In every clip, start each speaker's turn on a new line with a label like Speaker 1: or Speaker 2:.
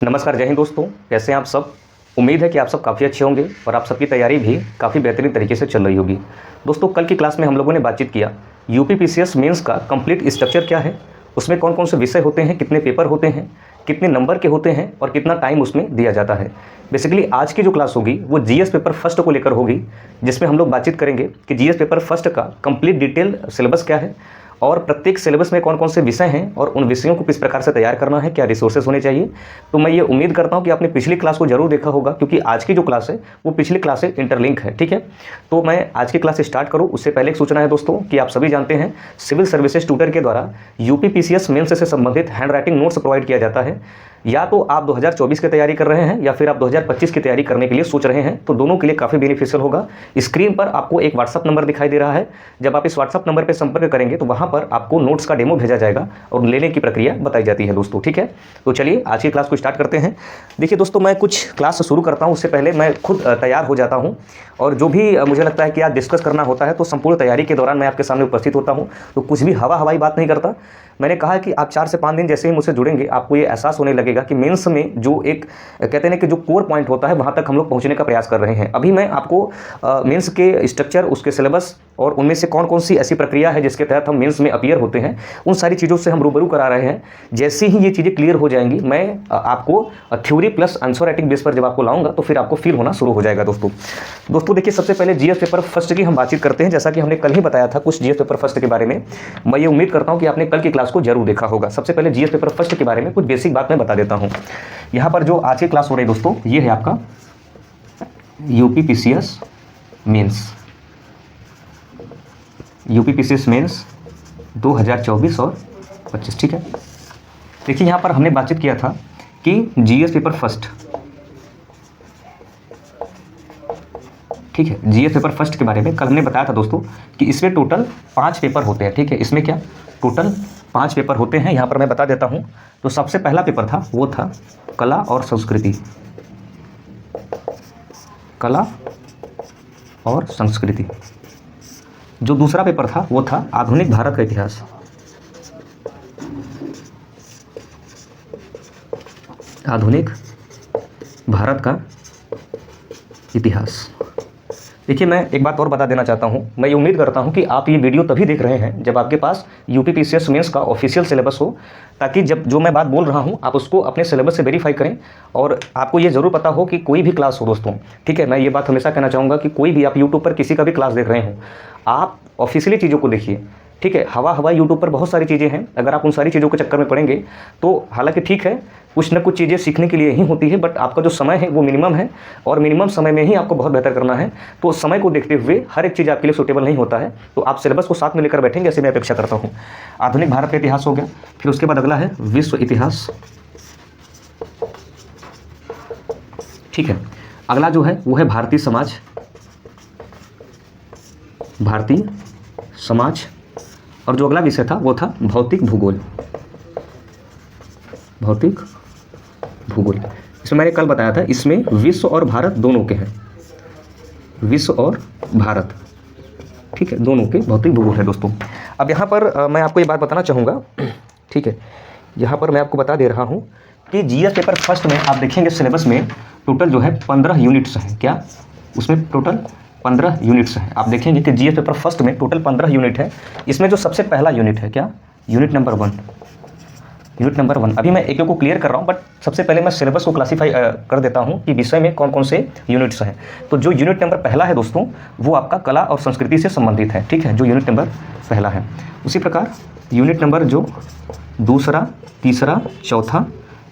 Speaker 1: नमस्कार, जय हिंद दोस्तों। कैसे हैं आप सब। उम्मीद है कि आप सब काफ़ी अच्छे होंगे और आप सबकी तैयारी भी काफ़ी बेहतरीन तरीके से चल रही होगी। दोस्तों, कल की क्लास में हम लोगों ने बातचीत किया यूपीपीसीएस मेंस का कंप्लीट स्ट्रक्चर क्या है, उसमें कौन कौन से विषय होते हैं, कितने पेपर होते हैं, कितने नंबर के होते हैं और कितना टाइम उसमें दिया जाता है। बेसिकली आज की जो क्लास होगी वो जीएस पेपर फर्स्ट को लेकर होगी, जिसमें हम लोग बातचीत करेंगे कि जीएस पेपर फर्स्ट का कंप्लीट डिटेल सिलेबस क्या है और प्रत्येक सिलेबस में कौन कौन से विषय हैं और उन विषयों को किस प्रकार से तैयार करना है, क्या रिसोर्सेज होने चाहिए। तो मैं ये उम्मीद करता हूं कि आपने पिछली क्लास को जरूर देखा होगा, क्योंकि आज की जो क्लास है वो पिछली क्लास से इंटरलिंक है। ठीक है, तो मैं आज की क्लास स्टार्ट करूं उससे पहले एक सूचना है दोस्तों कि आप सभी जानते हैं सिविल सर्विसेज ट्यूटर के द्वारा यूपीपीसीएस मेंस से संबंधित हैंड राइटिंग नोट्स प्रोवाइड किया जाता है। या तो आप 2024 की तैयारी कर रहे हैं या फिर आप 2025 की तैयारी करने के लिए सोच रहे हैं, तो दोनों के लिए काफ़ी बेनिफिशियल होगा। स्क्रीन पर आपको एक व्हाट्सअप नंबर दिखाई दे रहा है। जब आप इस व्हाट्सअप नंबर पर संपर्क करेंगे तो वहाँ पर आपको नोट्स का डेमो भेजा जाएगा और लेने की प्रक्रिया बताई जाती है दोस्तों। ठीक है, तो चलिए आज की क्लास को स्टार्ट करते हैं। देखिए दोस्तों, मैं कुछ क्लास शुरू करता हूँ उससे पहले मैं खुद तैयार हो जाता हूँ, और जो भी मुझे लगता है कि आज डिस्कस करना होता है तो संपूर्ण तैयारी के दौरान मैं आपके सामने उपस्थित होता हूँ, तो कुछ भी हवाई बात नहीं करता। मैंने कहा है कि आप 4 से 5 दिन जैसे ही मुझसे जुड़ेंगे आपको ये एहसास होने लगेगा कि मेंस में जो एक कहते हैं कि जो कोर पॉइंट होता है वहाँ तक हम लोग पहुँचने का प्रयास कर रहे हैं। अभी मैं आपको मेंस के स्ट्रक्चर, उसके सिलेबस और उनमें से कौन कौन सी ऐसी प्रक्रिया है जिसके तहत हम मेंस में अपीयर होते हैं, उन सारी चीज़ों से हम रूबरू करा रहे हैं। जैसे ही ये चीज़ें क्लियर हो जाएंगी मैं आपको theory plus answer writing base पर जब आपको लाऊंगा तो फिर आपको फील होना शुरू हो जाएगा। दोस्तों देखिए, सबसे पहले जीएस पेपर फर्स्ट की हम बातचीत करते हैं। जैसा कि हमने कल ही बताया था कुछ जीएस पेपर फर्स्ट के बारे में, मैं ये उम्मीद करता हूं कि आपने कल की क्लास को जरूर देखा होगा। सबसे पहले जीएस पेपर फर्स्ट के बारे में कुछ बेसिक बात मैं बता देता हूं। यहां पर जो आज की क्लास हो रही है दोस्तों, ये है आपका यूपीपीसीएस मेंस, यूपीपीसीएस मेंस 2024 और 25। ठीक है, देखिए यहां पर हमने बातचीत किया था कि जीएस पेपर फर्स्ट, ठीक है, जीएस पेपर फर्स्ट के बारे में कल हमने बताया था दोस्तों कि इसमें टोटल 5 पेपर होते हैं। ठीक है, इसमें क्या टोटल 5 पेपर होते हैं, यहाँ पर मैं बता देता हूँ। तो सबसे पहला पेपर था वो था कला और संस्कृति, कला और संस्कृति। जो दूसरा पेपर था वो था आधुनिक भारत का इतिहास, आधुनिक भारत का इतिहास। देखिए, मैं एक बात और बता देना चाहता हूं, मैं ये उम्मीद करता हूं कि आप ये वीडियो तभी देख रहे हैं जब आपके पास यूपीपीसीएस मेंस का ऑफिशियल सिलेबस हो, ताकि जब जो मैं बात बोल रहा हूं आप उसको अपने सिलेबस से वेरीफाई करें और आपको ये ज़रूर पता हो कि कोई भी क्लास हो दोस्तों। ठीक है, मैं ये बात हमेशा कहना चाहूँगा कि कोई भी आप यूट्यूब पर किसी का भी क्लास देख रहे हो, आप ऑफिशियली चीज़ों को देखिए। ठीक है, हवा यूट्यूब पर बहुत सारी चीज़ें हैं, अगर आप उन सारी चीज़ों के चक्कर में पड़ेंगे तो हालांकि ठीक है कुछ ना कुछ चीज़ें सीखने के लिए ही होती है, बट आपका जो समय है वो मिनिमम है और मिनिमम समय में ही आपको बहुत बेहतर करना है। तो समय को देखते हुए हर एक चीज़ आपके लिए सूटेबल नहीं होता है, तो आप सिलेबस को साथ में लेकर बैठेंगे ऐसे मैं अपेक्षा करता हूँ। आधुनिक भारत का इतिहास हो गया, फिर उसके बाद अगला है विश्व इतिहास। ठीक है, अगला जो है वो है भारतीय समाज, भारतीय समाज। और जो अगला विषय था वो था भौतिक भूगोल, भौतिक भूगोल। इसमें मैंने कल बताया था इसमें विश्व और भारत दोनों के हैं, विश्व और भारत, ठीक है, दोनों के भौतिक भूगोल है दोस्तों। अब यहाँ पर मैं आपको ये बात बताना चाहूँगा, ठीक है, यहाँ पर मैं आपको बता दे रहा हूँ कि जीएस पेपर फर्स्ट में आप देखेंगे सिलेबस में टोटल जो है 15 यूनिट्स हैं। क्या उसमें टोटल 15 यूनिट्स हैं। आप देखेंगे कि जीएस पेपर फर्स्ट में टोटल 15 यूनिट है। इसमें जो सबसे पहला यूनिट है क्या, यूनिट नंबर 1, यूनिट नंबर 1। अभी मैं एक को क्लियर कर रहा हूँ, बट सबसे पहले मैं सिलेबस को क्लासीफाई कर देता हूँ कि विषय में कौन कौन से यूनिट्स हैं। तो जो यूनिट नंबर पहला है दोस्तों वो आपका कला और संस्कृति से संबंधित है। ठीक है, जो यूनिट नंबर पहला है। उसी प्रकार यूनिट नंबर जो दूसरा, तीसरा, चौथा,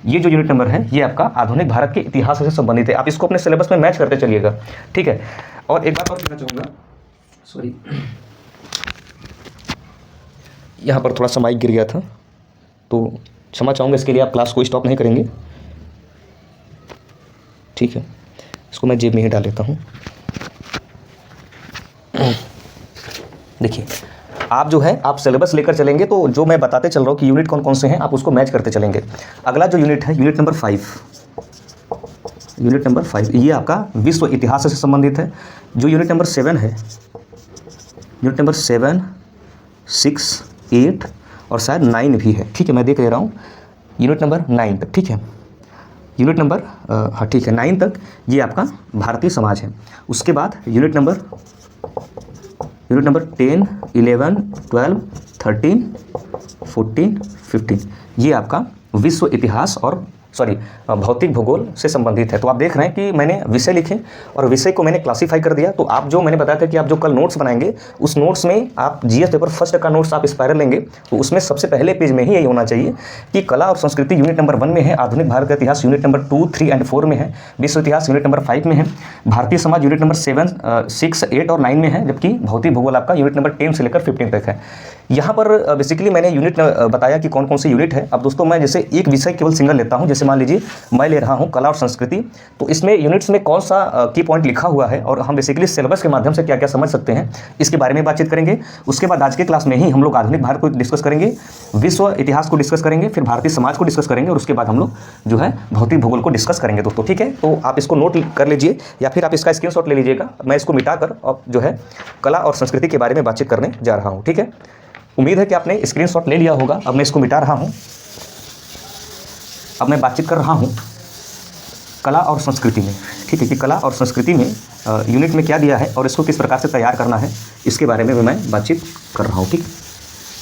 Speaker 1: ये जो यूनिट नंबर है ये आपका आधुनिक भारत के इतिहास से संबंधित है। आप इसको अपने सिलेबस में मैच करते चलिएगा। ठीक है, और एक बात और कहना चाहूँगा, सॉरी यहाँ पर थोड़ा सा माइक गिर गया था तो क्षमा चाहूँगा, इसके लिए आप क्लास को स्टॉप नहीं करेंगे। ठीक है, इसको मैं जेब में ही डाल लेता हूँ। देखिए, आप जो है आप सिलेबस लेकर चलेंगे तो जो मैं बताते चल रहा हूँ कि यूनिट कौन कौन से हैं आप उसको मैच करते चलेंगे। अगला जो यूनिट है यूनिट नंबर 5, यूनिट नंबर 5 ये आपका विश्व इतिहास से संबंधित है। जो यूनिट नंबर 7 है, यूनिट नंबर 7, 6, 8 और शायद 9 भी है। ठीक है, मैं देख ले रहा हूँ यूनिट नंबर 9 तक। ठीक है, यूनिट नंबर हाँ ठीक है 9 तक ये आपका भारतीय समाज है। उसके बाद यूनिट नंबर 10, 11, 12, 13, 14, 15 ये आपका विश्व इतिहास और भौतिक भूगोल से संबंधित है। तो आप देख रहे हैं कि मैंने विषय लिखे और विषय को मैंने क्लासीफाई कर दिया। तो आप जो मैंने बताया था कि आप जो कल नोट्स बनाएंगे उस नोट्स में आप जीएस पेपर फर्स्ट का नोट्स आप स्पायरल लेंगे तो उसमें सबसे पहले पेज में ही यही होना चाहिए कि कला और संस्कृति यूनिट नंबर 1 में है, आधुनिक भारत का इतिहास यूनिट नंबर 2, 3 एंड 4 में है, विश्व इतिहास यूनिट नंबर 5 में है, भारतीय समाज यूनिट नंबर 7, 6, 8 और 9 में है, जबकि भौतिक भूगोल आपका यूनिट नंबर 10 से लेकर 15 तक है। यहाँ पर बेसिकली मैंने यूनिट बताया कि कौन कौन से यूनिट है। अब दोस्तों मैं जैसे एक विषय केवल सिंगल लेता हूँ, जैसे मान लीजिए मैं ले रहा हूँ कला और संस्कृति, तो इसमें यूनिट्स में कौन सा की पॉइंट लिखा हुआ है और हम बेसिकली सिलेबस के माध्यम से क्या क्या समझ सकते हैं इसके बारे में बातचीत करेंगे। उसके बाद आज के क्लास में ही हम लोग आधुनिक भारत को डिस्कस करेंगे, विश्व इतिहास को डिस्कस करेंगे, फिर भारतीय समाज को डिस्कस करेंगे और उसके बाद हम लोग जो है भौतिक भूगोल को डिस्कस करेंगे दोस्तों। ठीक है, तो आप इसको नोट कर लीजिए या फिर आप इसका स्क्रीनशॉट ले लीजिएगा। मैं इसको मिटाकर अब जो है कला और संस्कृति के बारे में बातचीत करने जा रहा हूँ। ठीक है, उम्मीद है कि आपने स्क्रीनशॉट ले लिया होगा। अब मैं इसको मिटा रहा हूं। अब मैं बातचीत कर रहा हूं कला और संस्कृति में। ठीक है, कि कला और संस्कृति में यूनिट में क्या दिया है और इसको किस प्रकार से तैयार करना है इसके बारे में मैं बातचीत कर रहा हूं। ठीक,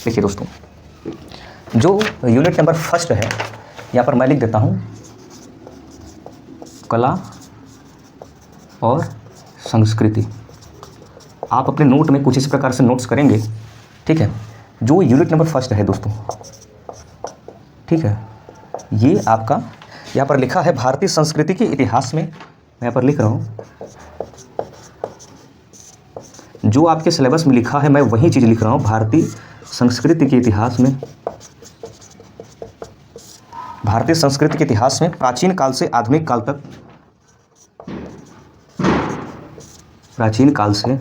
Speaker 1: देखिए दोस्तों, जो यूनिट नंबर फर्स्ट है यहाँ पर मैं लिख देता हूं कला और संस्कृति। आप अपने नोट में कुछ इस प्रकार से नोट्स करेंगे। ठीक है, जो यूनिट नंबर फर्स्ट है दोस्तों, ठीक है, ये आपका यहाँ पर लिखा है भारतीय संस्कृति के इतिहास में। मैं यहाँ पर लिख रहा हूँ, जो आपके सिलेबस में लिखा है मैं वही चीज़ लिख रहा हूँ। भारतीय संस्कृति के इतिहास में, भारतीय संस्कृति के इतिहास में प्राचीन काल से आधुनिक काल तक, प्राचीन काल से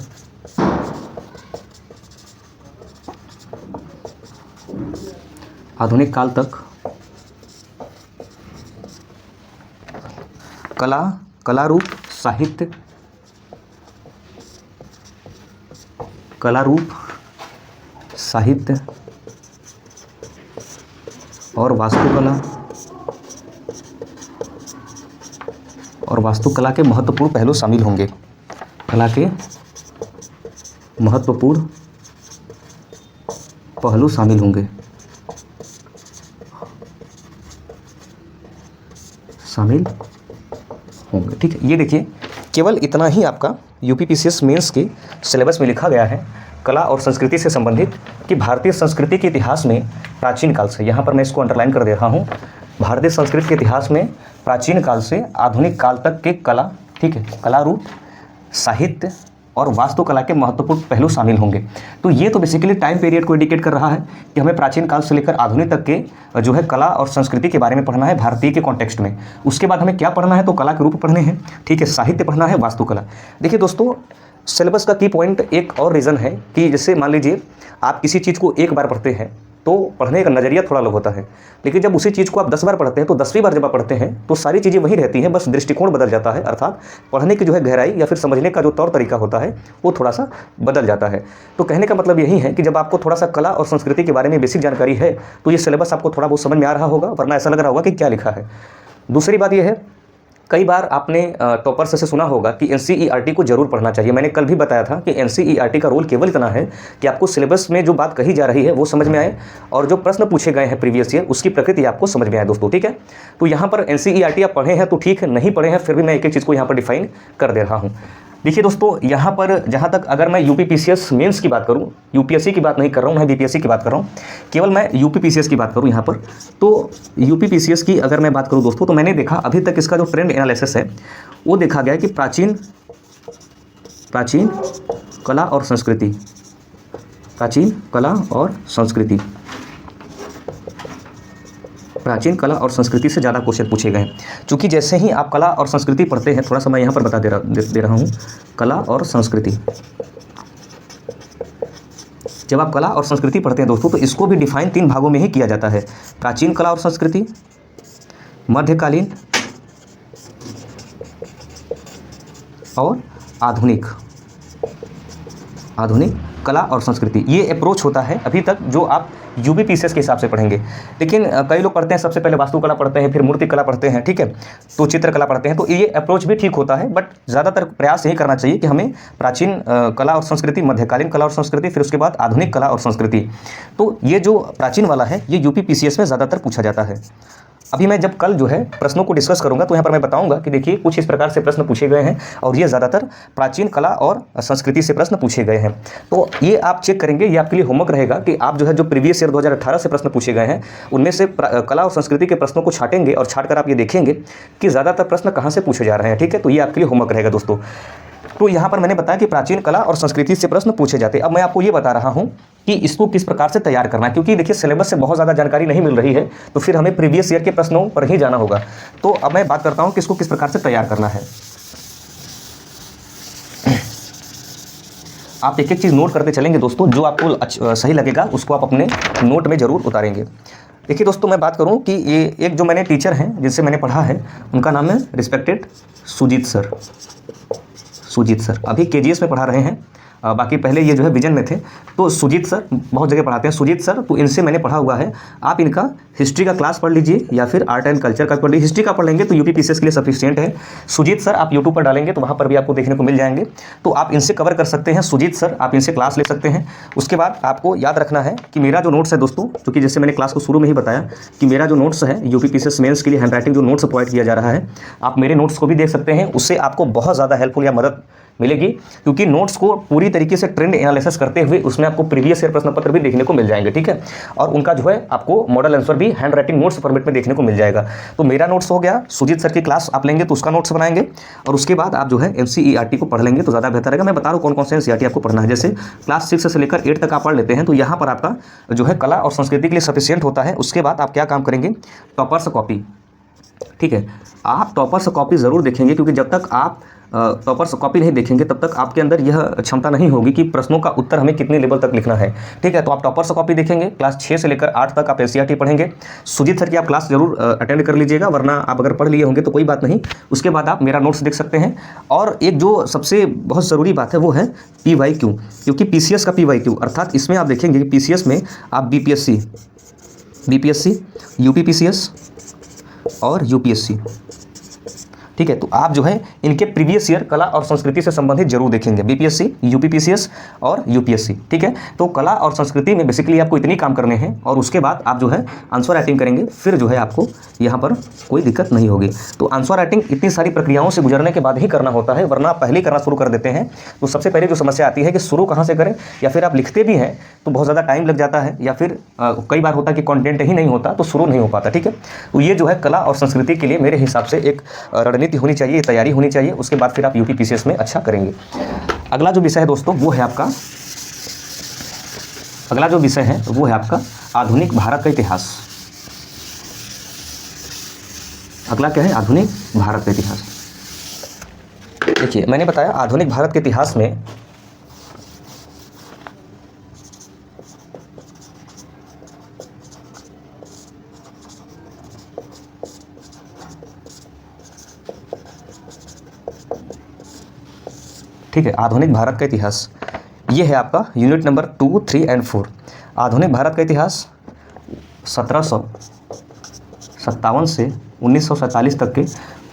Speaker 1: आधुनिक काल तक कला, कलारूप, साहित्य, कलारूप, साहित्य और वास्तुकला के महत्वपूर्ण पहलू शामिल होंगे। कला के महत्वपूर्ण पहलू शामिल होंगे, ठीक है। ये देखिए, केवल इतना ही आपका यूपीपीसीएस मेंस के सिलेबस में लिखा गया है कला और संस्कृति से संबंधित कि भारतीय संस्कृति के इतिहास में प्राचीन काल से, यहाँ पर मैं इसको अंडरलाइन कर दे रहा हूँ, भारतीय संस्कृति के इतिहास में प्राचीन काल से आधुनिक काल तक के कला, ठीक है, कला रूप, साहित्य और वास्तुकला के महत्वपूर्ण पहलू शामिल होंगे। तो ये तो बेसिकली टाइम पीरियड को इंडिकेट कर रहा है कि हमें प्राचीन काल से लेकर आधुनिक तक के जो है कला और संस्कृति के बारे में पढ़ना है भारतीय के कॉन्टेक्स्ट में। उसके बाद हमें क्या पढ़ना है, तो कला के रूप पढ़ने हैं, ठीक है, साहित्य पढ़ना है, वास्तुकला। देखिए दोस्तों, सिलेबस का की पॉइंट एक और रीज़न है कि जैसे मान लीजिए आप किसी चीज़ को एक बार पढ़ते हैं तो पढ़ने का नज़रिया थोड़ा अलग होता है, लेकिन जब उसी चीज़ को आप 10 बार पढ़ते हैं तो 10वीं बार जब आप पढ़ते हैं तो सारी चीज़ें वही रहती हैं, बस दृष्टिकोण बदल जाता है, अर्थात पढ़ने की जो है गहराई या फिर समझने का जो तौर तरीका होता है वो थोड़ा सा बदल जाता है। तो कहने का मतलब यही है कि जब आपको थोड़ा सा कला और संस्कृति के बारे में बेसिक जानकारी है तो ये सिलेबस आपको थोड़ा बहुत समझ में आ रहा होगा, वरना ऐसा लग रहा होगा कि क्या लिखा है। दूसरी बात यह है, कई बार आपने टॉपर्स से सुना होगा कि एनसीईआरटी को जरूर पढ़ना चाहिए। मैंने कल भी बताया था कि एनसीईआरटी का रोल केवल इतना है कि आपको सिलेबस में जो बात कही जा रही है वो समझ में आए और जो प्रश्न पूछे गए हैं प्रीवियस ईयर उसकी प्रकृति आपको समझ में आए दोस्तों, ठीक है। तो यहाँ पर एनसीईआरटी आप पढ़े हैं तो ठीक है, नहीं पढ़े हैं फिर भी मैं एक एक चीज़ को यहाँ पर डिफाइन कर दे रहा हूँ। देखिए दोस्तों, यहाँ पर जहाँ तक अगर मैं यूपीपीसीएस मेंस की बात करूँ, यूपीएससी की बात नहीं कर रहा हूँ, मैं बीपीएससी की बात कर रहा हूँ, केवल मैं यूपीपीसीएस की बात करूँ यहाँ पर, तो यूपीपीसीएस की अगर मैं बात करूँ दोस्तों, तो मैंने देखा अभी तक इसका जो ट्रेंड एनालिसिस है वो देखा गया कि प्राचीन कला और संस्कृति, प्राचीन कला और संस्कृति से ज़्यादा क्वेश्चन पूछे गए हैं। चूँकि जैसे ही आप कला और संस्कृति पढ़ते हैं, थोड़ा सा मैं यहाँ पर बता दे रहा हूँ, कला और संस्कृति, जब आप कला और संस्कृति पढ़ते हैं दोस्तों तो इसको भी डिफाइन 3 भागों में ही किया जाता है, प्राचीन कला और संस्कृति, मध्यकालीन और आधुनिक कला और संस्कृति। ये अप्रोच होता है अभी तक जो आप यूपीपीसीएस के हिसाब से पढ़ेंगे। लेकिन कई लोग पढ़ते हैं सबसे पहले वास्तुकला पढ़ते हैं, फिर मूर्तिकला पढ़ते हैं, ठीक है, तो चित्रकला पढ़ते हैं। तो ये अप्रोच भी ठीक होता है, बट ज़्यादातर प्रयास यही करना चाहिए कि हमें प्राचीन कला और संस्कृति, मध्यकालीन कला और संस्कृति, फिर उसके बाद आधुनिक कला और संस्कृति, तो ये जो प्राचीन वाला है ये यूपीपीसीएस में ज़्यादातर पूछा जाता है। अभी मैं जब कल जो है प्रश्नों को डिस्कस करूंगा तो यहाँ पर मैं बताऊंगा कि देखिए कुछ इस प्रकार से प्रश्न पूछे गए हैं और ये ज़्यादातर प्राचीन कला और संस्कृति से प्रश्न पूछे गए हैं। तो ये आप चेक करेंगे, ये आपके लिए होमवर्क रहेगा कि आप जो है जो प्रीवियस ईयर 2018 से प्रश्न पूछे गए हैं उनमें से कला और संस्कृति के प्रश्नों को छाटेंगे और छाट कर आप ये देखेंगे कि ज़्यादातर प्रश्न कहाँ से पूछे जा रहे हैं, ठीक है। तो ये आपके लिए होमवर्क रहेगा दोस्तों। तो यहाँ पर मैंने बताया कि प्राचीन कला और संस्कृति से प्रश्न पूछे जाते हैं। अब मैं आपको ये बता रहा हूँ कि इसको किस प्रकार से तैयार करना है, क्योंकि देखिए सिलेबस से बहुत ज़्यादा जानकारी नहीं मिल रही है, तो फिर हमें प्रीवियस ईयर के प्रश्नों पर ही जाना होगा। तो अब मैं बात करता हूँ कि इसको किस प्रकार से तैयार करना है। आप एक एक चीज़ नोट करते चलेंगे दोस्तों, जो आपको सही लगेगा उसको आप अपने नोट में ज़रूर उतारेंगे। देखिए दोस्तों, मैं बात करूं कि ये एक जो मैंने टीचर हैं जिनसे मैंने पढ़ा है उनका नाम है respected Sujeet sir. Sujeet sir अभी केजीएस में पढ़ा रहे हैं, बाकी पहले ये जो है विजन में थे। तो सुजीत सर बहुत जगह पढ़ाते हैं, सुजीत सर, तो इनसे मैंने पढ़ा हुआ है। आप इनका हिस्ट्री का क्लास पढ़ लीजिए या फिर आर्ट एंड कल्चर का पढ़ लीजिए। हिस्ट्री का पढ़ लेंगे तो यूपीपीसीएस के लिए सफिशिएंट है। सुजीत सर आप यूट्यूब पर डालेंगे तो वहाँ पर भी आपको देखने को मिल जाएंगे, तो आप इनसे कवर कर सकते हैं। सुजीत सर आप इनसे क्लास ले सकते हैं। उसके बाद आपको याद रखना है कि मेरा जो नोट्स है दोस्तों, क्योंकि जैसे मैंने क्लास को शुरू में ही बताया कि मेरा जो नोट्स है यूपीपीसीएस मेंस के लिए हैंड राइटिंग जो नोट्स प्रोवाइड किया जा रहा है, आप मेरे नोट्स को भी देख सकते हैं। उससे आपको बहुत ज़्यादा हेल्पफुल या मदद मिलेगी, क्योंकि नोट्स को पूरी तरीके से ट्रेंड एनालिसिस करते हुए उसमें आपको प्रीवियस ईयर प्रश्न पत्र भी देखने को मिल जाएंगे, ठीक है। और उनका जो है आपको मॉडल आंसर भी हैंड राइटिंग नोट्स फॉर्मेट में देखने को मिल जाएगा। तो मेरा नोट्स हो गया, सुजीत सर की क्लास आप लेंगे तो उसका नोट्स बनाएंगे, और उसके बाद आप जो है एनसीईआरटी को पढ़ लेंगे तो ज़्यादा बेहतर रहेगा। मैं बता रहा हूँ कौन कौन से एनसीईआरटी आपको पढ़ना है। जैसे क्लास 6 से लेकर 8 तक आप पढ़ लेते हैं तो यहाँ पर आपका जो है कला और संस्कृति के लिए सफिशिएंट होता है। उसके बाद आप क्या काम करेंगे, टॉपर्स कॉपी, ठीक है। आप टॉपर्स कॉपी ज़रूर देखेंगे, क्योंकि जब तक आप टॉपर्स कॉपी नहीं देखेंगे तब तक आपके अंदर यह क्षमता नहीं होगी कि प्रश्नों का उत्तर हमें कितने लेवल तक लिखना है, ठीक है। तो आप टॉपर्स कॉपी देखेंगे, क्लास 6 से लेकर 8 तक आप एनसीईआरटी पढ़ेंगे। सुजीत सर की आप क्लास जरूर अटेंड कर लीजिएगा, वरना आप अगर पढ़ लिए होंगे तो कोई बात नहीं। उसके बाद आप मेरा नोट्स देख सकते हैं। और एक जो सबसे बहुत ज़रूरी बात है वो है PYQ, क्योंकि पीसीएस का PYQ, अर्थात इसमें आप देखेंगे कि पीसीएस में आप बीपीएससी, यूपीपीसीएस और यूपीएससी, ठीक है। तो आप जो है इनके प्रीवियस ईयर कला और संस्कृति से संबंधित जरूर देखेंगे, बीपीएससी, यूपीपीसीएस और यूपीएससी, ठीक है। तो कला और संस्कृति में बेसिकली आपको इतनी काम करने हैं, और उसके बाद आप जो है आंसर राइटिंग करेंगे, फिर जो है आपको यहाँ पर कोई दिक्कत नहीं होगी। तो आंसर राइटिंग इतनी सारी प्रक्रियाओं से गुजरने के बाद ही करना होता है, वरना आप पहले ही करना शुरू कर देते हैं तो सबसे पहले जो समस्या आती है कि शुरू कहाँ से करें, या फिर आप लिखते भी हैं तो बहुत ज़्यादा टाइम लग जाता है, या फिर कई बार होता है कि कंटेंट ही नहीं होता तो शुरू नहीं हो पाता, ठीक है। तो ये जो है कला और संस्कृति के लिए मेरे हिसाब से एक रणनीति होनी चाहिए, तैयारी होनी चाहिए। उसके बाद फिर आप यूपीपीसीएस में अच्छा करेंगे। अगला जो विषय है दोस्तों वो है आपका, अगला जो विषय है वो है आपका आधुनिक भारत का इतिहास। अगला क्या है, आधुनिक भारत का इतिहास। देखिए मैंने बताया आधुनिक भारत के इतिहास में ठीक है, आधुनिक भारत का इतिहास ये है आपका यूनिट नंबर 2, 3 एंड 4। आधुनिक भारत का इतिहास 1757 से 1947 तक के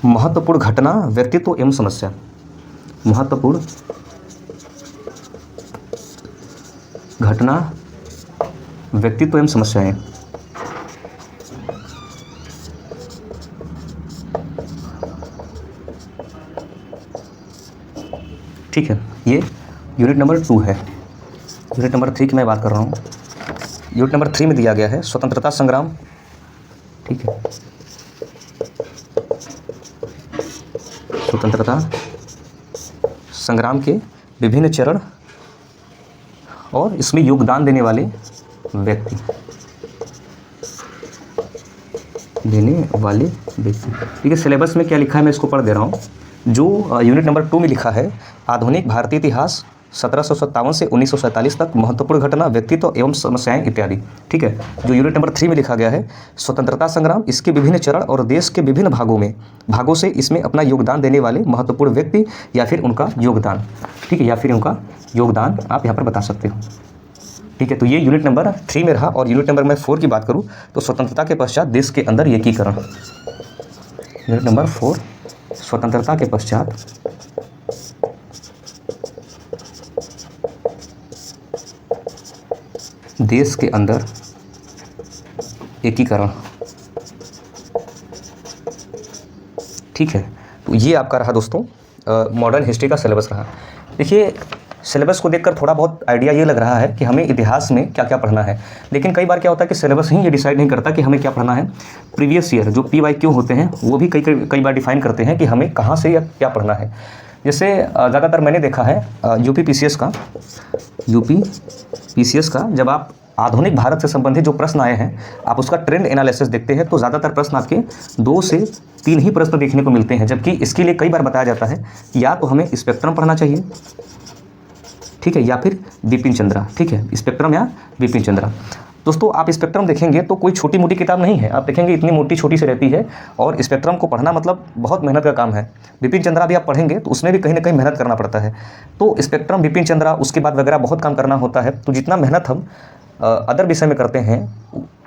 Speaker 1: महत्वपूर्ण घटना, व्यक्तित्व एवं समस्या। महत्वपूर्ण घटना, व्यक्तित्व एवं समस्याएं। ठीक है, ये यूनिट नंबर 2 है। यूनिट नंबर 3 की मैं बात कर रहा हूँ। यूनिट नंबर 3 में दिया गया है स्वतंत्रता संग्राम, ठीक है, स्वतंत्रता संग्राम के विभिन्न चरण और इसमें योगदान देने वाले व्यक्ति, ठीक है। सिलेबस में क्या लिखा है मैं इसको पढ़ दे रहा हूँ। जो यूनिट नंबर 2 में लिखा है आधुनिक भारतीय इतिहास 1757 से 1947 तक महत्वपूर्ण घटना, व्यक्तित्व एवं समस्याएं इत्यादि, ठीक है। जो यूनिट नंबर 3 में लिखा गया है स्वतंत्रता संग्राम, इसके विभिन्न चरण और देश के विभिन्न भागों से इसमें अपना योगदान देने वाले महत्वपूर्ण व्यक्ति या फिर उनका योगदान, ठीक है, या फिर उनका योगदान आप यहाँ पर बता सकते हो, ठीक है, तो ये यूनिट नंबर 3 में रहा। और यूनिट नंबर मैं 4 की बात करूँ तो स्वतंत्रता के पश्चात देश के अंदर एकीकरण। यूनिट नंबर 4, स्वतंत्रता के पश्चात देश के अंदर एकीकरण। ठीक है, तो ये आपका रहा दोस्तों मॉडर्न हिस्ट्री का सिलेबस रहा। देखिए, सिलेबस को देखकर थोड़ा बहुत आइडिया ये लग रहा है कि हमें इतिहास में क्या क्या पढ़ना है, लेकिन कई बार क्या होता है कि सिलेबस ही ये डिसाइड नहीं करता कि हमें क्या पढ़ना है। प्रीवियस ईयर जो PYQ होते हैं वो भी कई बार डिफाइन करते हैं कि हमें कहाँ से या क्या पढ़ना है। जैसे ज़्यादातर मैंने देखा है यूपी PCS का जब आप आधुनिक भारत से संबंधित जो प्रश्न आए हैं आप उसका ट्रेंड एनालिसिस देखते हैं तो ज़्यादातर प्रश्न आपके 2 से 3 ही प्रश्न देखने को मिलते हैं, जबकि इसके लिए कई बार बताया जाता है या तो हमें स्पेक्ट्रम पढ़ना चाहिए, ठीक है, या फिर बिपिन चंद्रा। ठीक है, स्पेक्ट्रम या बिपिन चंद्रा। दोस्तों आप स्पेक्ट्रम देखेंगे तो कोई छोटी मोटी किताब नहीं है, आप देखेंगे इतनी मोटी छोटी सी रहती है और स्पेक्ट्रम को पढ़ना मतलब बहुत मेहनत का काम है। बिपिन चंद्रा भी आप पढ़ेंगे तो उसमें भी कहीं ना कहीं मेहनत करना पड़ता है। तो स्पेक्ट्रम, बिपिन चंद्रा, उसके बाद वगैरह बहुत काम करना होता है। तो जितना मेहनत हम अदर विषय में करते हैं,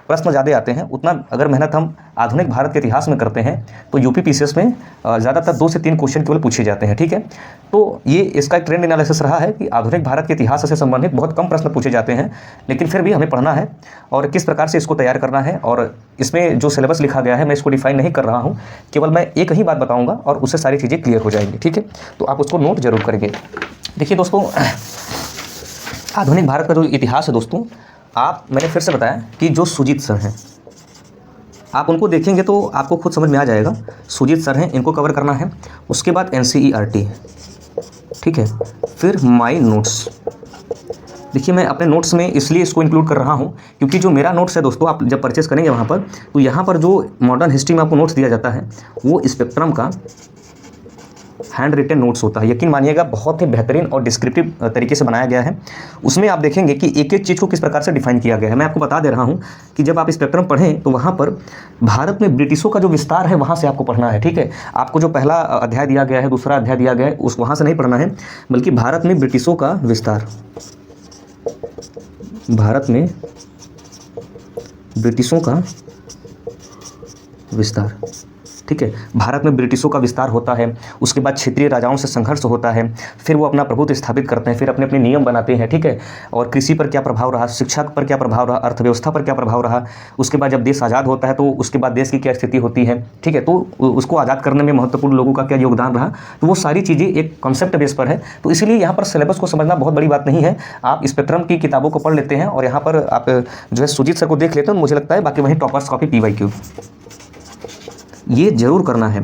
Speaker 1: प्रश्न ज़्यादा आते हैं, उतना अगर मेहनत हम आधुनिक भारत के इतिहास में करते हैं तो यूपी PCS में ज़्यादातर 2 से 3 क्वेश्चन केवल पूछे जाते हैं। ठीक है, तो ये इसका एक ट्रेंड एनालिसिस रहा है कि आधुनिक भारत के इतिहास से संबंधित बहुत कम प्रश्न पूछे जाते हैं, लेकिन फिर भी हमें पढ़ना है और किस प्रकार से इसको तैयार करना है। और इसमें जो सिलेबस लिखा गया है मैं इसको डिफाइन नहीं कर रहा हूँ, केवल मैं एक ही बात बताऊँगा और उससे सारी चीज़ें क्लियर हो जाएंगी। ठीक है, तो आप उसको नोट जरूर करेंगे। देखिए दोस्तों, आधुनिक भारत का जो इतिहास है दोस्तों, मैंने फिर से बताया कि जो सुजीत सर हैं आप उनको देखेंगे तो आपको खुद समझ में आ जाएगा। सुजीत सर हैं, इनको कवर करना है। उसके बाद NCERT, ठीक है, फिर माई नोट्स। देखिए, मैं अपने नोट्स में इसलिए इसको इंक्लूड कर रहा हूँ क्योंकि जो मेरा नोट्स है दोस्तों, आप जब परचेस करेंगे वहाँ पर तो यहाँ पर जो मॉडर्न हिस्ट्री में आपको नोट्स दिया जाता है वो स्पेक्ट्रम का हैंड रिटन नोट्स होता है। यकीन मानिएगा बहुत ही बेहतरीन और डिस्क्रिप्टिव तरीके से बनाया गया है। उसमें आप देखेंगे कि एक एक चीज़ को किस प्रकार से डिफाइन किया गया है। मैं आपको बता दे रहा हूँ कि जब आप स्पेक्ट्रम पढ़ें तो वहाँ पर भारत में ब्रिटिशों का जो विस्तार है वहाँ से आपको पढ़ना है। ठीक है, आपको जो पहला अध्याय दिया गया है, दूसरा अध्याय दिया गया है, उस वहाँ से नहीं पढ़ना है, बल्कि भारत में ब्रिटिशों का विस्तार, भारत में ब्रिटिशों का विस्तार। ठीक है, भारत में ब्रिटिशों का विस्तार होता है, उसके बाद क्षेत्रीय राजाओं से संघर्ष होता है, फिर वो अपना प्रभुत्व स्थापित करते हैं, फिर अपने अपने नियम बनाते हैं। ठीक है, और कृषि पर क्या प्रभाव रहा, शिक्षा पर क्या प्रभाव रहा, अर्थव्यवस्था पर क्या प्रभाव रहा। उसके बाद जब देश आज़ाद होता है तो उसके बाद देश की क्या स्थिति होती है। ठीक है, तो उसको आज़ाद करने में महत्वपूर्ण लोगों का क्या योगदान रहा। तो वो सारी चीज़ें एक कॉन्सेप्ट बेस पर है। तो इसीलिए यहाँ पर सिलेबस को समझना बहुत बड़ी बात नहीं है। आप स्पेक्ट्रम की किताबों को पढ़ लेते हैं और यहाँ पर आप जो है सुजीत सर को देख लेते हैं, मुझे लगता है बाकी वहीं टॉपर्स कॉपी PYQ ये जरूर करना है,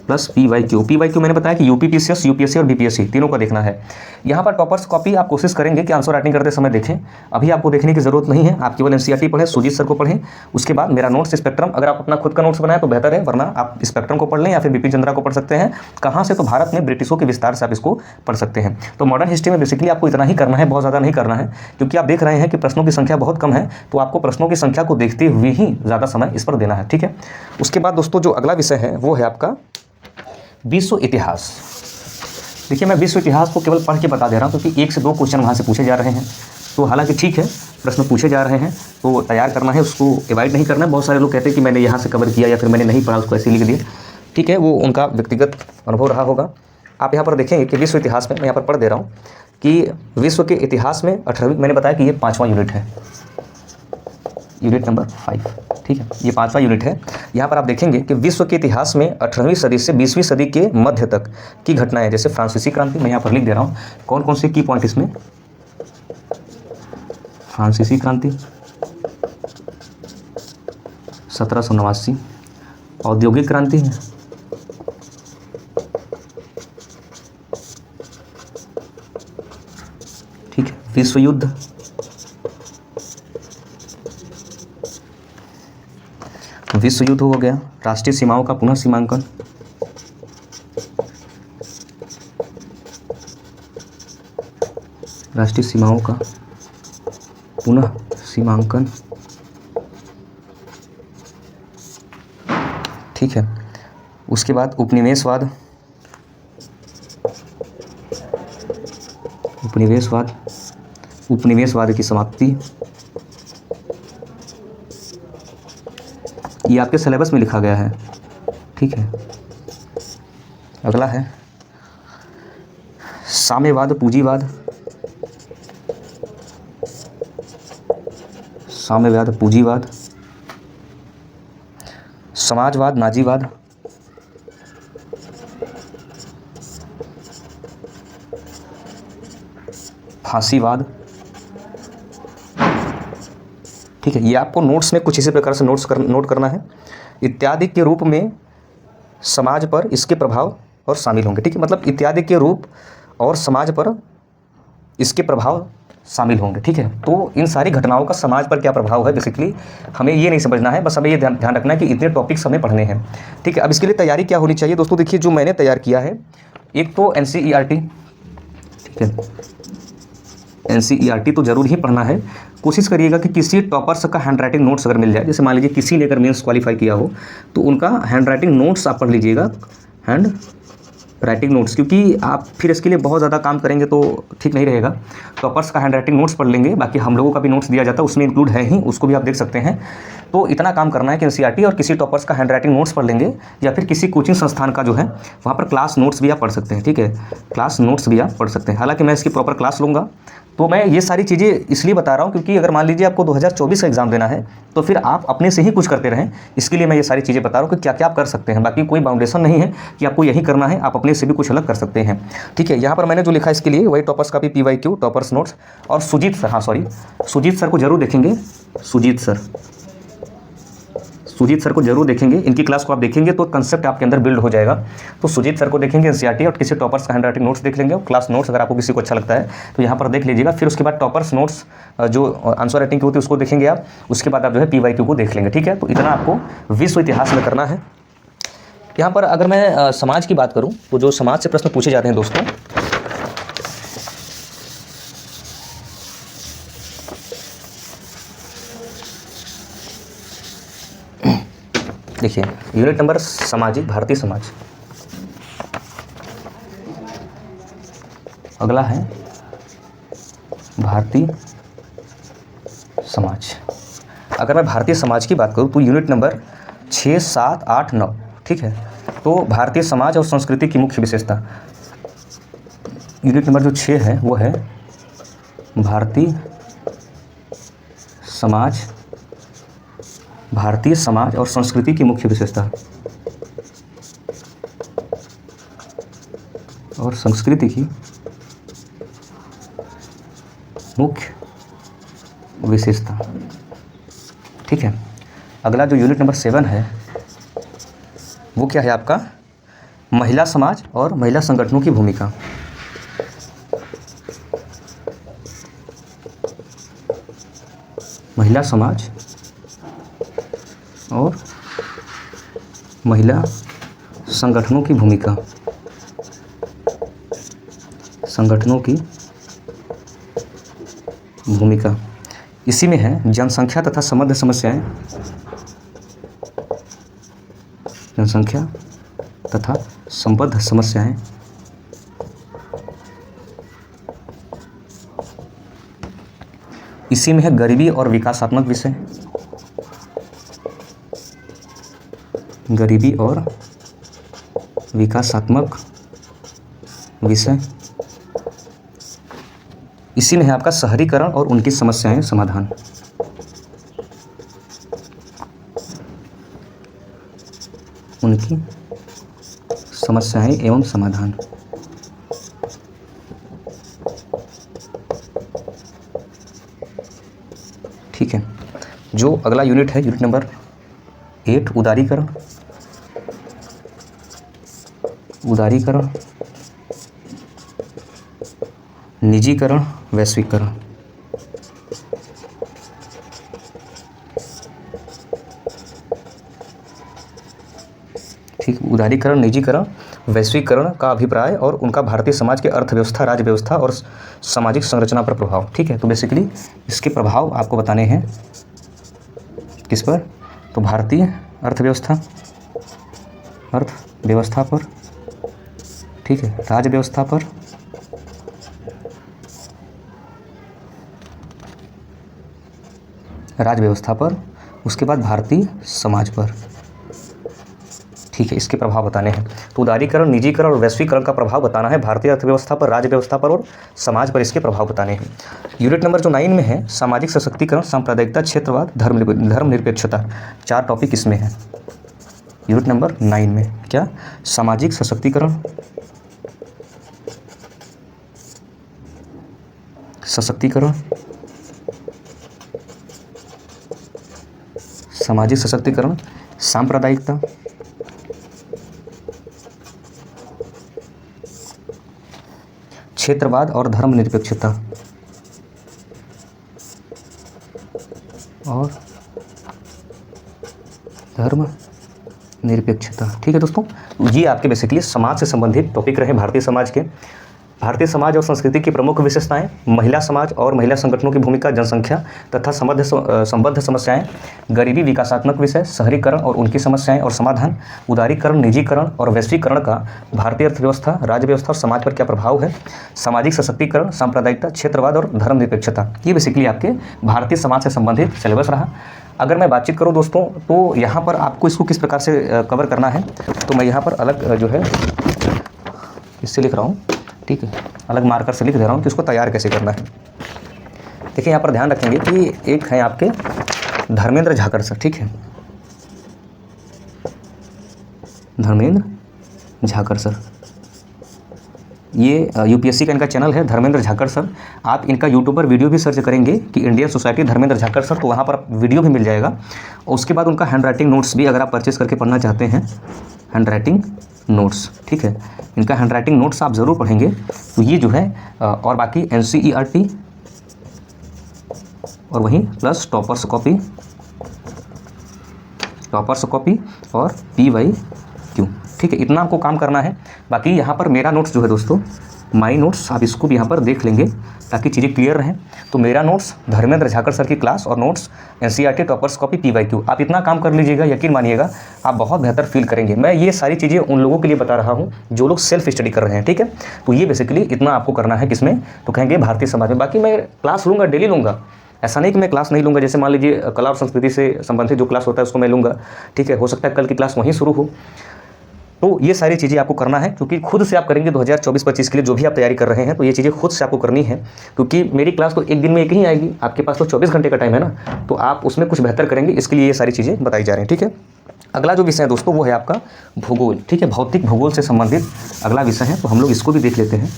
Speaker 1: प्लस PYQ मैंने बताया कि यूपी PCS, UPSC और BPSC तीनों का देखना है। यहाँ पर टॉपर्स कॉपी आप कोशिश करेंगे कि आंसर राइटिंग करते समय देखें। अभी आपको देखने की ज़रूरत नहीं है, आप केवल NCERT पढ़ें, सुजीत सर को पढ़ें। उसके बाद मेरा नोट्स स्पेक्ट्रम, अगर आप अपना खुद का नोट्स बनाएं तो बेहतर है, वरना आप स्पेक्ट्रम को पढ़ लें या फिर बिपिन चंद्रा को पढ़ सकते हैं। कहाँ से? तो भारत में ब्रिटिशों के विस्तार से आप इसको पढ़ सकते हैं। तो मॉडर्न हिस्ट्री में बेसिकली आपको इतना ही करना है, बहुत ज़्यादा नहीं करना है, क्योंकि आप देख रहे हैं कि प्रश्नों की संख्या बहुत कम है। तो आपको प्रश्नों की संख्या को देखते हुए ही ज़्यादा समय इस पर देना है। ठीक है, उसके बाद दोस्तों जो अगला विषय है वो है आपका विश्व इतिहास। देखिए, मैं विश्व इतिहास को केवल पढ़ के बता दे रहा हूँ क्योंकि 1 से 2 क्वेश्चन वहाँ से पूछे जा रहे हैं। तो हालांकि ठीक है, प्रश्न पूछे जा रहे हैं तो तैयार करना है, उसको अवॉइड नहीं करना है। बहुत सारे लोग कहते हैं कि मैंने यहाँ से कवर किया या फिर मैंने नहीं पढ़ा, उसको ऐसे लिख दिया। ठीक है, वो उनका व्यक्तिगत अनुभव रहा होगा। आप यहाँ पर देखेंगे कि विश्व इतिहास में, मैं यहाँ पर पढ़ दे रहा हूँ कि विश्व के इतिहास में 18वीं, मैंने बताया कि ये 5वां यूनिट है, यूनिट नंबर 5। ठीक है, ये 5वां यूनिट है। यहाँ पर आप देखेंगे कि विश्व के इतिहास में 18वीं सदी से 20वीं सदी के मध्य तक की घटनाएं, जैसे फ्रांसीसी क्रांति, मैं यहाँ पर लिख दे रहा हूँ कौन कौन से की पॉइंट इसमें। फ्रांसीसी क्रांति 1789, औद्योगिक क्रांति ठीक है, विश्व युद्ध, विश्व युद्ध हो गया, राष्ट्रीय सीमाओं का पुनः सीमांकन, राष्ट्रीय सीमाओं का पुनः सीमांकन। ठीक है, उसके बाद उपनिवेशवाद, उपनिवेशवाद की समाप्ति, ये आपके सिलेबस में लिखा गया है, ठीक है। अगला है साम्यवाद पूंजीवाद, साम्यवाद पूंजीवाद, समाजवाद नाजीवाद, फांसीवाद, ठीक है। ये आपको नोट्स में कुछ इसी प्रकार से नोट करना है। इत्यादि के रूप में समाज पर इसके प्रभाव और शामिल होंगे, ठीक है। मतलब इत्यादि के रूप और समाज पर इसके प्रभाव शामिल होंगे, ठीक है। तो इन सारी घटनाओं का समाज पर क्या प्रभाव है, बेसिकली हमें ये नहीं समझना है, बस हमें ये ध्यान रखना है कि इतने टॉपिक्स हमें पढ़ने हैं, ठीक है। अब इसके लिए तैयारी क्या होनी चाहिए दोस्तों, देखिए जो मैंने तैयार किया है, एक तो NCERT, ठीक है। NCERT तो जरूर ही पढ़ना है। कोशिश करिएगा कि किसी टॉपर्स का हैंड राइटिंग नोट्स अगर मिल जाए, जैसे मान लीजिए किसी ने अगर मेंस क्वालिफाई किया हो तो उनका हैंड राइटिंग नोट्स आप पढ़ लीजिएगा, हैंड राइटिंग नोट्स, क्योंकि आप फिर इसके लिए बहुत ज़्यादा काम करेंगे तो ठीक नहीं रहेगा। टॉपर्स का हैंड राइटिंग नोट्स पढ़ लेंगे, बाकी हम लोगों का भी नोट्स दिया जाता है, उसमें इंक्लूड है ही, उसको भी आप देख सकते हैं। तो इतना काम करना है कि NCERT और किसी टॉपर्स का हैंड राइटिंग नोट्स पढ़ लेंगे, या फिर किसी कोचिंग संस्थान का जो है वहाँ पर क्लास नोट्स भी आप पढ़ सकते हैं, ठीक है। क्लास नोट्स भी आप पढ़ सकते हैं। हालांकि मैं इसकी प्रॉपर क्लास लूँगा, तो मैं ये सारी चीज़ें इसलिए बता रहा हूँ क्योंकि अगर मान लीजिए आपको 2024 का एग्ज़ाम देना है तो फिर आप अपने से ही कुछ करते रहें, इसके लिए मैं ये सारी चीज़ें बता रहा हूँ कि क्या क्या आप कर सकते हैं। बाकी कोई बाउंडेशन नहीं है कि आपको यही करना है, आप अपने से भी कुछ अलग कर सकते हैं, ठीक है। यहाँ पर मैंने जो लिखा है इसके लिए वही टॉपर्स का भी PYQ, टॉपर्स नोट्स। और सुजीत सर, हाँ सॉरी, सुजीत सर को जरूर देखेंगे, सुजीत सर को जरूर देखेंगे। इनकी क्लास को आप देखेंगे तो कंसेप्ट आपके अंदर बिल्ड हो जाएगा। तो सुजीत सर को देखेंगे, NCERT और किसी टॉपर्स का हैंड राइटिंग नोट्स देख लेंगे, और क्लास नोट्स अगर आपको किसी को अच्छा लगता है तो यहाँ पर देख लीजिएगा। फिर उसके बाद टॉपर्स नोट्स जो आंसर राइटिंग की होती है उसको देखेंगे आप, उसके बाद आप जो है PYQ को देख लेंगे, ठीक है। तो इतना आपको विश्व इतिहास में करना है। यहाँ पर अगर मैं समाज की बात करूँ तो जो समाज से प्रश्न पूछे जाते हैं दोस्तों, देखिए यूनिट नंबर सामाजिक, भारतीय समाज। अगला है भारतीय समाज। अगर मैं भारतीय समाज की बात करूं तो यूनिट नंबर 6, 7, 8, 9, ठीक है। तो भारतीय समाज और संस्कृति की मुख्य विशेषता, यूनिट नंबर जो 6 है वो है भारतीय समाज, भारतीय समाज और संस्कृति की मुख्य विशेषता और संस्कृति की मुख्य विशेषता, ठीक है। अगला जो यूनिट नंबर 7 है वो क्या है आपका, महिला समाज और महिला संगठनों की भूमिका। महिला समाज और महिला संगठनों की भूमिका, संगठनों की भूमिका। इसी में है जनसंख्या तथा संबद्ध समस्याएं, जनसंख्या तथा संबद्ध समस्याएं। इसी में है गरीबी और विकासात्मक विषय, गरीबी और विकासात्मक विषय। इसी में है आपका शहरीकरण और उनकी समस्याएं समाधान, उनकी समस्याएं एवं समाधान। ठीक है। जो अगला यूनिट है यूनिट नंबर 8, उदारीकरण, उदारीकरण, निजीकरण, वैश्वीकरण। ठीक, उदारीकरण, निजीकरण, वैश्वीकरण का अभिप्राय और उनका भारतीय समाज के अर्थव्यवस्था, राज्य व्यवस्था और सामाजिक संरचना पर प्रभाव। ठीक है, तो बेसिकली इसके प्रभाव आपको बताने हैं किस पर, तो भारतीय अर्थव्यवस्था, अर्थव्यवस्था पर, ठीक है, राज्य व्यवस्था पर राज व्यवस्था पर, उसके बाद भारतीय समाज पर। ठीक है, इसके प्रभाव बताने हैं। तो उदारीकरण, निजीकरण और वैश्वीकरण का प्रभाव बताना है भारतीय अर्थव्यवस्था पर, राज्य व्यवस्था पर और समाज पर, इसके प्रभाव बताने हैं। यूनिट नंबर जो 9 में है, सामाजिक सशक्तिकरण, सांप्रदायिकता, क्षेत्रवाद, धर्मनिरपेक्षता, 4 टॉपिक इसमें है। यूनिट नंबर 9 में क्या, सामाजिक सशक्तिकरण, सामाजिक सशक्तिकरण, सांप्रदायिकता, क्षेत्रवाद और धर्मनिरपेक्षता, ठीक है दोस्तों, ये आपके बेसिकली समाज से संबंधित टॉपिक रहे भारतीय समाज के। भारतीय समाज और संस्कृति की प्रमुख विशेषताएं, महिला समाज और महिला संगठनों की भूमिका, जनसंख्या तथा संबद्ध समस्याएं, गरीबी, विकासात्मक विषय, शहरीकरण और उनकी समस्याएं और समाधान, उदारीकरण, निजीकरण और वैश्वीकरण का भारतीय अर्थव्यवस्था, राज्य व्यवस्था और समाज पर क्या प्रभाव है, सामाजिक सशक्तिकरण, सांप्रदायिकता, क्षेत्रवाद और धर्मनिरपेक्षता, ये बेसिकली आपके भारतीय समाज से संबंधित सिलेबस रहा। अगर मैं बातचीत करूं दोस्तों, तो यहाँ पर आपको इसको किस प्रकार से कवर करना है, तो मैं यहाँ पर अलग जो है इससे लिख रहा हूँ, ठीक है, अलग मार्कर से लिख दे रहा हूँ कि इसको तैयार कैसे करना है। देखिए यहाँ पर ध्यान रखेंगे कि एक है आपके धर्मेंद्र झाकर सर, ठीक है, धर्मेंद्र झाकर सर, ये यूपीएससी का इनका चैनल है धर्मेंद्र झाकर सर। आप इनका यूट्यूब पर वीडियो भी सर्च करेंगे कि इंडियन सोसाइटी धर्मेंद्र झाकर सर, तो वहाँ पर वीडियो भी मिल जाएगा। और उसके बाद उनका हैंड राइटिंग नोट्स भी अगर आप परचेस करके पढ़ना चाहते हैं, हैंड राइटिंग नोट्स, ठीक है, इनका हैंड राइटिंग नोट्स आप ज़रूर पढ़ेंगे। तो ये जो है और बाकी NCERT और वहीं प्लस टॉपर्स कॉपी और PYQ, ठीक है, इतना आपको काम करना है। बाकी यहाँ पर मेरा नोट्स जो है दोस्तों, माई नोट्स, आप इसको भी यहाँ पर देख लेंगे ताकि चीज़ें क्लियर रहें। तो मेरा नोट्स, धर्मेंद्र झाकर सर की क्लास और notes, NCERT, toppers copy, PYQ, आप इतना काम कर लीजिएगा, यकीन मानिएगा आप बहुत बेहतर फील करेंगे। मैं ये सारी चीज़ें उन लोगों के लिए बता रहा हूँ जो लोग सेल्फ स्टडी कर रहे हैं, ठीक है। तो ये बेसिकली इतना आपको करना है किसमें, तो कहेंगे भारतीय समाज में। बाकी मैं क्लास लूँगा, डेली लूँगा, ऐसा नहीं कि मैं क्लास नहीं लूँगा। जैसे मान लीजिए कला और संस्कृति से संबंधित जो क्लास होता है उसको मैं लूँगा, ठीक है, हो सकता है कल की क्लास वहीं शुरू हो। तो ये सारी चीज़ें आपको करना है, क्योंकि खुद से आप करेंगे 2024-25 के लिए जो भी आप तैयारी कर रहे हैं, तो ये चीज़ें खुद से आपको करनी है। क्योंकि मेरी क्लास तो एक दिन में एक ही आएगी, आपके पास तो 24 घंटे का टाइम है ना, तो आप उसमें कुछ बेहतर करेंगे, इसके लिए ये सारी चीज़ें बताई जा रही हैं, ठीक है। अगला जो विषय है दोस्तों वो है आपका भूगोल, ठीक है, भौतिक भूगोल से संबंधित अगला विषय है, तो हम लोग इसको भी देख लेते हैं।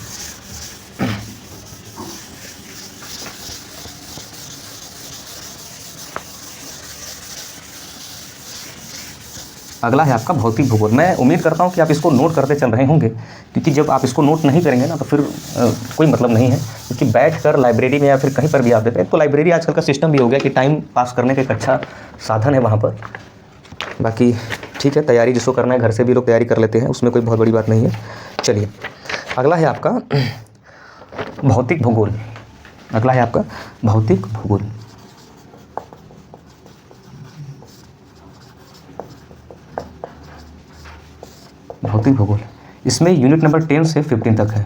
Speaker 1: अगला है आपका भौतिक भूगोल। मैं उम्मीद करता हूँ कि आप इसको नोट करते चल रहे होंगे, क्योंकि जब आप इसको नोट नहीं करेंगे ना तो फिर कोई मतलब नहीं है। क्योंकि बैठकर लाइब्रेरी में या फिर कहीं पर भी आप देते हैं, तो लाइब्रेरी आजकल का सिस्टम भी हो गया कि टाइम पास करने का एक अच्छा साधन है वहाँ पर। बाकी ठीक है, तैयारी जिसको करना है घर से भी लोग तैयारी कर लेते हैं, उसमें कोई बहुत बड़ी बात नहीं है। चलिए, अगला है आपका भौतिक भूगोल। अगला है आपका भौतिक भूगोल। भौतिक भूगोल, इसमें यूनिट नंबर 10 से 15 तक है।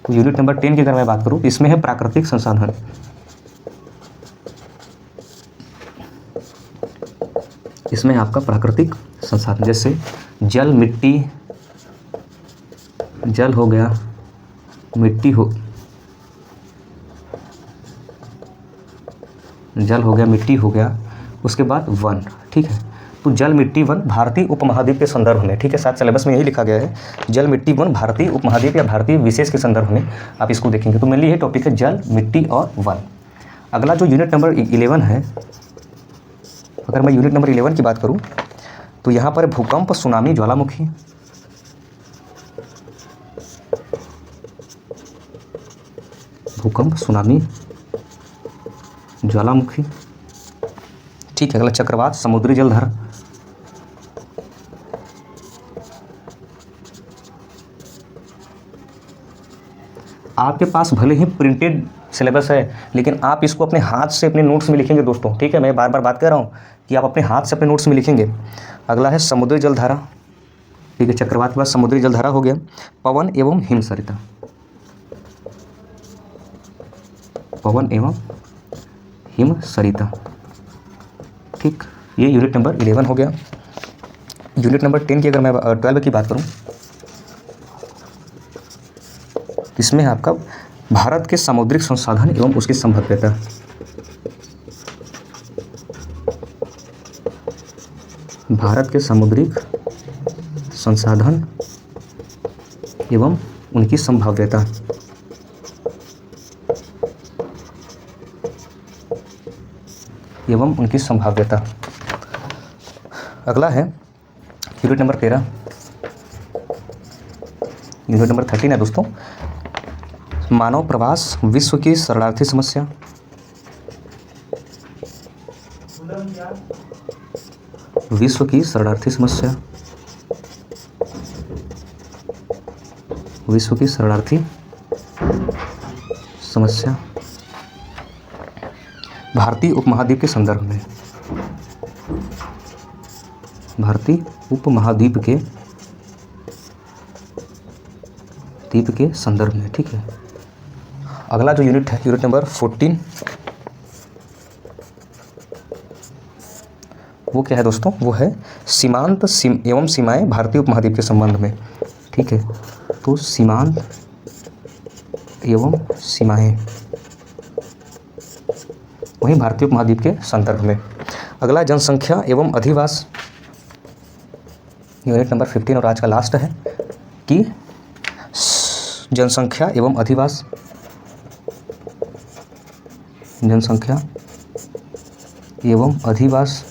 Speaker 1: तो यूनिट नंबर 10 की अगर मैं बात करूँ, इसमें है प्राकृतिक संसाधन। इसमें आपका प्राकृतिक संसाधन, जैसे जल, मिट्टी, जल हो गया, मिट्टी हो, जल हो गया, मिट्टी हो गया, उसके बाद वन, ठीक है। तो जल, मिट्टी, वन भारतीय उपमहाद्वीप के संदर्भ में, ठीक है, साथ सिलेबस में यही लिखा गया है, जल, मिट्टी, वन भारतीय उपमहाद्वीप या भारतीय विशेष के संदर्भ में आप इसको देखेंगे। तो मेनली ये टॉपिक है जल, मिट्टी और वन। अगला जो यूनिट नंबर 11 है, अगर मैं यूनिट नंबर 11 की बात करूं, तो यहाँ पर भूकंप, सुनामी, ज्वालामुखी, भूकंप, सुनामी, ज्वालामुखी, ठीक है। अगला चक्रवात, समुद्री जलधारा, आपके पास भले ही प्रिंटेड सिलेबस है, लेकिन आप इसको अपने हाथ से अपने नोट्स में लिखेंगे दोस्तों, ठीक है। मैं बार बार बात कर रहा हूँ कि आप अपने हाथ से अपने नोट्स में लिखेंगे। अगला है समुद्री जलधारा, ठीक है, चक्रवात के बाद समुद्री जलधारा हो गया। पवन एवं हिमसरिता, पवन एवं हिमसरिता, ठीक, ये यूनिट नंबर 11 हो गया। यूनिट नंबर 10 की अगर मैं 12 की बात करूँ, इसमें है आपका भारत के सामुद्रिक संसाधन एवं उसकी संभाव्यता। भारत के सामुद्रिक संसाधन एवं उनकी संभाव्यता। एवं उनकी संभाव्यता। अगला है यूनिट नंबर 13। यूनिट नंबर 13 है दोस्तों, मानव प्रवास विश्व की शरणार्थी समस्या। विश्व की शरणार्थी समस्या। विश्व की शरणार्थी समस्या भारतीय उपमहाद्वीप के संदर्भ में। भारतीय उपमहाद्वीप के संदर्भ में। ठीक है, अगला जो यूनिट है यूनिट नंबर 14, वो क्या है दोस्तों, वो है सीमांत एवं सीमाएं भारतीय उपमहाद्वीप के संबंध में। ठीक है, तो सीमांत एवं सीमाएं वहीं भारतीय उपमहाद्वीप के संदर्भ में। अगला जनसंख्या एवं अधिवास, यूनिट नंबर 15 और आज का लास्ट है कि जनसंख्या एवं अधिवास। जनसंख्या एवं अधिवास,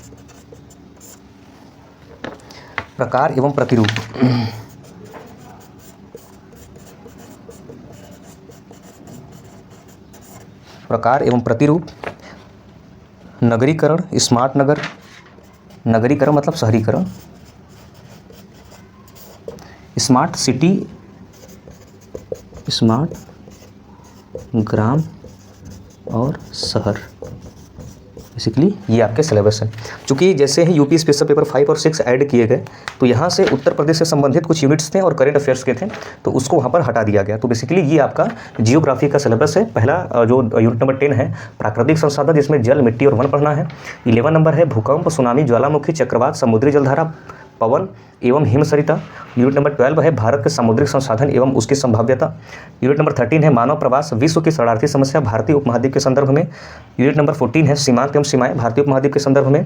Speaker 1: प्रकार एवं प्रतिरूप। प्रकार एवं प्रतिरूप, नगरीकरण, स्मार्ट नगर। नगरीकरण मतलब शहरीकरण, स्मार्ट सिटी, स्मार्ट ग्राम और शहर। बेसिकली ये आपके सिलेबस है। चूँकि जैसे ही यूपी स्पेशल पेपर 5 और 6 ऐड किए गए, तो यहाँ से उत्तर प्रदेश से संबंधित कुछ यूनिट्स थे और करेंट अफेयर्स के थे, तो उसको वहाँ पर हटा दिया गया। तो बेसिकली ये आपका जियोग्राफी का सिलेबस है। पहला जो यूनिट नंबर 10 है प्राकृतिक संसाधन, जिसमें जल, मिट्टी और वन पढ़ना है। 11 नंबर है भूकंप, सुनामी, ज्वालामुखी, चक्रवात, समुद्री जलधारा, पवन एवं हिमसरिता। यूनिट नंबर 12 है भारत के सामुद्रिक संसाधन एवं उसकी संभाव्यता। यूनिट नंबर 13 है मानव प्रवास विश्व की शरणार्थी समस्या भारतीय उपमहाद्वीप के संदर्भ में। यूनिट नंबर 14 है सीमांत एवं सीमाएं भारतीय उपमहाद्वीप के संदर्भ में।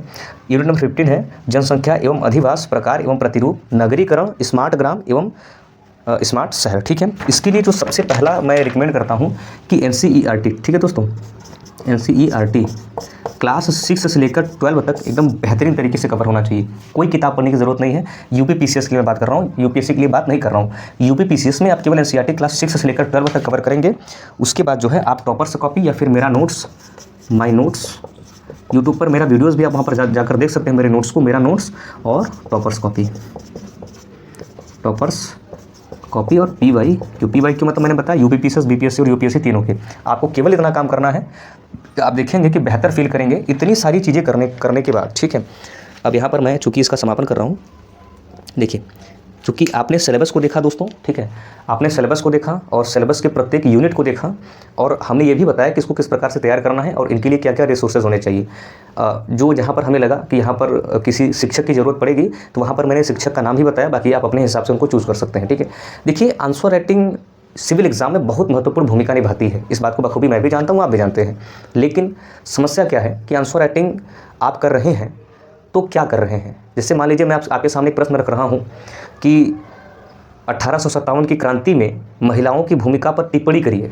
Speaker 1: यूनिट नंबर 15 है जनसंख्या एवं अधिवास, प्रकार एवं प्रतिरूप, नगरीकरण, स्मार्ट ग्राम एवं स्मार्ट शहर। ठीक है, इसके लिए जो सबसे पहला मैं रिकमेंड करता हूँ कि NCERT, ठीक है दोस्तों, NCERT क्लास 6 से लेकर 12 तक एकदम बेहतरीन तरीके से कवर होना चाहिए। कोई किताब पढ़ने की ज़रूरत नहीं है। यूपी PCS के लिए मैं बात कर रहा हूँ, UPSC के लिए बात नहीं कर रहा हूँ। यूपी PCS में आप केवल NCERT क्लास 6 से लेकर 12 तक कवर करेंगे। उसके बाद जो है आप टॉपर्स कॉपी या फिर मेरा नोट्स, माई नोट्स, यूट्यूब पर मेरा वीडियोज़ भी आप वहाँ पर जाकर देख सकते हैं मेरे नोट्स को, मेरा नोट्स और टॉपर्स कॉपी। टॉपर्स कॉपी और PY क्यों मतलब मैंने बताया UP PCS, BPSC और UPSC तीनों के। आपको केवल इतना काम करना है, आप देखेंगे कि बेहतर फील करेंगे इतनी सारी चीज़ें करने के बाद। ठीक है, अब यहाँ पर मैं चूँकि इसका समापन कर रहा हूँ। देखिए, चूँकि आपने सिलेबस को देखा दोस्तों, ठीक है, आपने सिलेबस को देखा और सिलेबस के प्रत्येक यूनिट को देखा, और हमने ये भी बताया कि इसको किस प्रकार से तैयार करना है और इनके लिए क्या क्या रिसोर्सेज होने चाहिए। जो जहाँ पर हमें लगा कि यहाँ पर किसी शिक्षक की ज़रूरत पड़ेगी, तो वहाँ पर मैंने शिक्षक का नाम भी बताया, बाकी आप अपने हिसाब से उनको चूज़ कर सकते हैं। ठीक है, देखिए, आंसर राइटिंग सिविल एग्जाम में बहुत महत्वपूर्ण भूमिका निभाती है। इस बात को बखूबी मैं भी जानता हूँ, आप भी जानते हैं। लेकिन समस्या क्या है कि आंसर राइटिंग आप कर रहे हैं तो क्या कर रहे हैं। जैसे मान लीजिए मैं आपके सामने एक प्रश्न रख रहा हूँ कि 1857 की क्रांति में महिलाओं की भूमिका पर टिप्पणी करिए।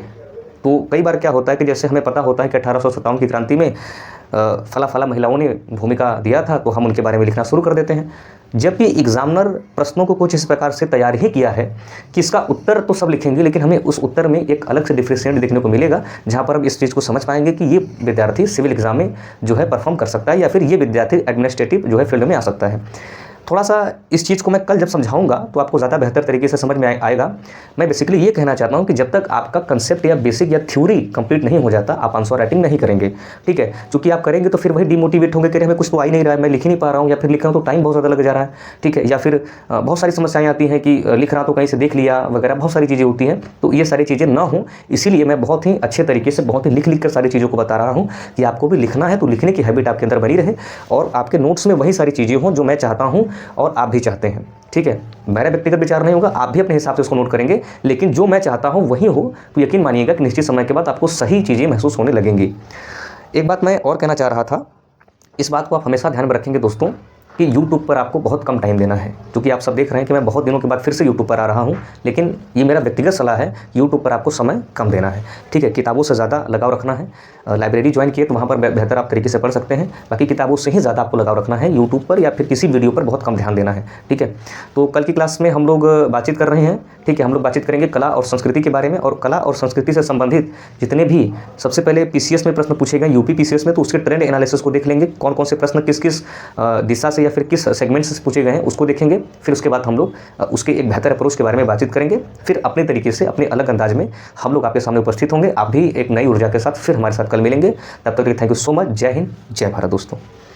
Speaker 1: तो कई बार क्या होता है कि जैसे हमें पता होता है कि 1857 की क्रांति में फला महिलाओं ने भूमिका दिया था, तो हम उनके बारे में लिखना शुरू कर देते हैं। जबकि एग्जामिनर प्रश्नों को कुछ इस प्रकार से तैयार ही किया है कि इसका उत्तर तो सब लिखेंगे, लेकिन हमें उस उत्तर में एक अलग से डिफरेंशिएट देखने को मिलेगा, जहाँ पर हम इस चीज़ को समझ पाएंगे कि ये विद्यार्थी सिविल एग्जाम में जो है परफॉर्म कर सकता है, या फिर ये विद्यार्थी एडमिनिस्ट्रेटिव जो है फील्ड में आ सकता है। थोड़ा सा इस चीज़ को मैं कल जब समझाऊंगा तो आपको ज़्यादा बेहतर तरीके से समझ में आएगा। मैं बेसिकली ये कहना चाहता हूँ कि जब तक आपका कंसेप्ट या बेसिक या थ्योरी कंप्लीट नहीं हो जाता आप आंसर राइटिंग नहीं करेंगे, ठीक है। क्योंकि आप करेंगे तो फिर वही डिमोटिवेट होंगे कि हमें कुछ तो आ ही नहीं रहा है, मैं लिख ही नहीं पा रहा हूँ, या फिर लिख रहा हूँ तो टाइम बहुत ज़्यादा लग जा रहा है, ठीक है। या फिर बहुत सारी समस्याएं आती हैं कि लिख रहा तो कहीं से देख लिया वगैरह, बहुत सारी चीज़ें होती हैं। तो ये सारी चीज़ें ना हो इसीलिए मैं बहुत ही अच्छे तरीके से बहुत ही लिख कर सारी चीज़ों को बता रहा हूँ कि आपको भी लिखना है तो लिखने की हैबिट आपके अंदर बनी रहे और आपके नोट्स में वही सारी चीज़ें हों जो मैं चाहता हूँ और आप भी चाहते हैं, ठीक है। मेरा व्यक्तिगत विचार नहीं होगा, आप भी अपने हिसाब से उसको नोट करेंगे, लेकिन जो मैं चाहता हूँ वही हो तो यकीन मानिएगा कि निश्चित समय के बाद आपको सही चीज़ें महसूस होने लगेंगी। एक बात मैं और कहना चाह रहा था, इस बात को आप हमेशा ध्यान में रखेंगे दोस्तों कि YouTube पर आपको बहुत कम टाइम देना है, क्योंकि आप सब देख रहे हैं कि मैं बहुत दिनों के बाद फिर से YouTube पर आ रहा हूं, लेकिन ये मेरा व्यक्तिगत सलाह है, YouTube पर आपको समय कम देना है, ठीक है। किताबों से ज़्यादा लगाव रखना है, लाइब्रेरी ज्वाइन किए तो वहाँ पर बेहतर आप तरीके से पढ़ सकते हैं, बाकी किताबों से ही ज़्यादा आपको लगाव रखना है। YouTube पर या फिर किसी वीडियो पर बहुत कम ध्यान देना है, ठीक है। तो कल की क्लास में हम लोग बातचीत कर रहे हैं, ठीक है। हम लोग बातचीत करेंगे कला और संस्कृति के बारे में, और कला और संस्कृति से संबंधित जितने भी सबसे पहले PCS में प्रश्न पूछे गए UP PCS में, तो उसके ट्रेंड एनालिसिस को देख लेंगे, कौन कौन से प्रश्न किस किस दिशा से या फिर किस सेगमेंट से पूछे गए हैं उसको देखेंगे। फिर उसके बाद हम लोग उसके एक बेहतर अप्रोच के बारे में बातचीत करेंगे, फिर अपने तरीके से अपने अलग अंदाज में हम लोग आपके सामने उपस्थित होंगे। आप भी एक नई ऊर्जा के साथ फिर हमारे साथ कल मिलेंगे। तब तक के लिए थैंक यू सो मच। जय हिंद, जय भारत दोस्तों।